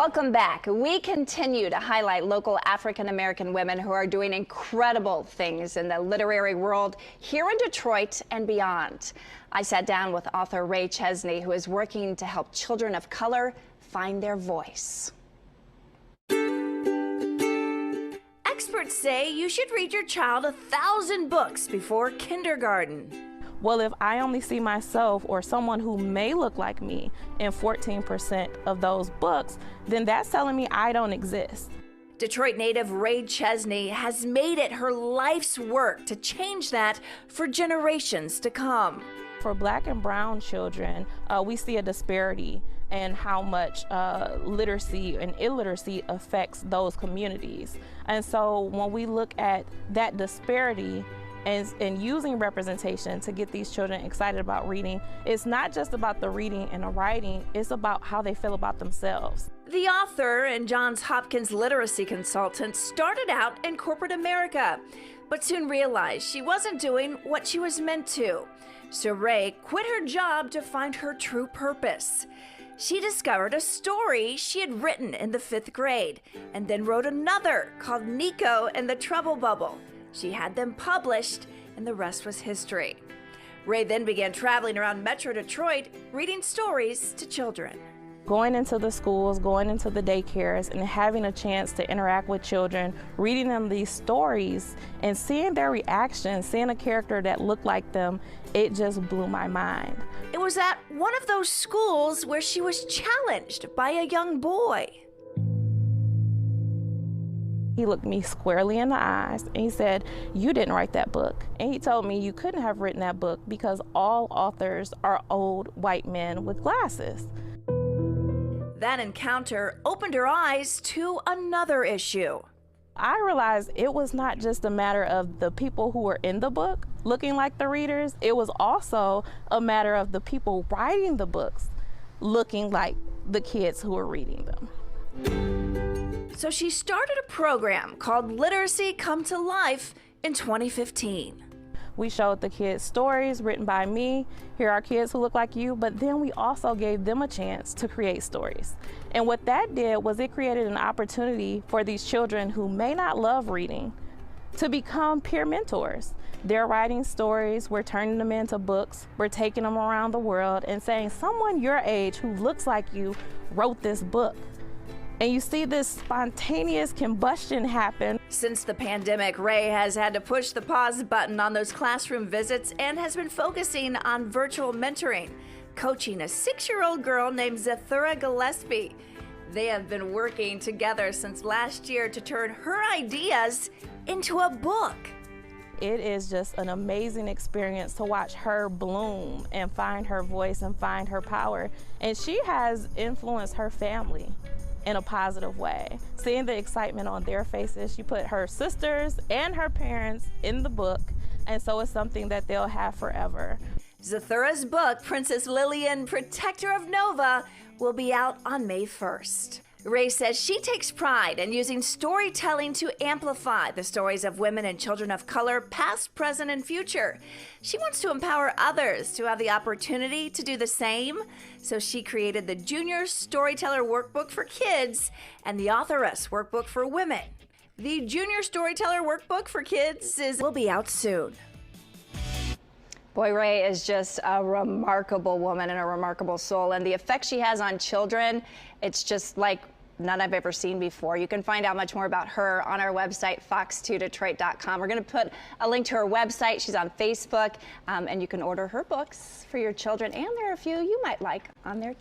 Welcome back. We continue to highlight local African-American women who are doing incredible things in the literary world here in Detroit and beyond. I sat down with author Rae Chesny, who is working to help children of color find their voice. Experts say you should read your child 1,000 books before kindergarten. Well, if I only see myself or someone who may look like me in 14% of those books, then that's telling me I don't exist. Detroit native Rae Chesny has made it her life's work to change that for generations to come. For Black and brown children, we see a disparity in how much literacy and illiteracy affects those communities. And so when we look at that disparity, and using representation to get these children excited about reading, it's not just about the reading and the writing, it's about how they feel about themselves. The author and Johns Hopkins literacy consultant started out in corporate America, but soon realized she wasn't doing what she was meant to. So Rae quit her job to find her true purpose. She discovered a story she had written in the 5th grade, and then wrote another called Nico and the Trouble Bubble. She had them published, and the rest was history. Rae then began traveling around Metro Detroit, reading stories to children. Going into the schools, going into the daycares, and having a chance to interact with children, reading them these stories, and seeing their reactions, seeing a character that looked like them, it just blew my mind. It was at one of those schools where she was challenged by a young boy. He looked me squarely in the eyes and he said, "You didn't write that book." And he told me you couldn't have written that book because all authors are old white men with glasses. That encounter opened her eyes to another issue. I realized it was not just a matter of the people who were in the book looking like the readers, it was also a matter of the people writing the books looking like the kids who were reading them. So she started a program called Literacy Come to Life in 2015. We showed the kids stories written by me. Here are kids who look like you, but then we also gave them a chance to create stories. And what that did was it created an opportunity for these children who may not love reading to become peer mentors. They're writing stories, we're turning them into books, we're taking them around the world and saying, someone your age who looks like you wrote this book. And you see this spontaneous combustion happen. Since the pandemic, Rae has had to push the pause button on those classroom visits and has been focusing on virtual mentoring, coaching a 6-year-old girl named Zathura Gillespie. They have been working together since last year to turn her ideas into a book. It is just an amazing experience to watch her bloom and find her voice and find her power. And she has influenced her family in a positive way. Seeing the excitement on their faces, she put her sisters and her parents in the book, and so it's something that they'll have forever. Zathura's book, Princess Lillian, Protector of Nova, will be out on May 1st. Rae says she takes pride in using storytelling to amplify the stories of women and children of color, past, present, and future. She wants to empower others to have the opportunity to do the same, so she created the Junior Storyteller Workbook for kids and the Authoress Workbook for women. The Junior Storyteller Workbook for kids will be out soon. Boy, Rae is just a remarkable woman and a remarkable soul, and the effect she has on children, it's just like none I've ever seen before. You can find out much more about her on our website, fox2detroit.com. We're going to put a link to her website. She's on Facebook, and you can order her books for your children, and there are a few you might like on there too.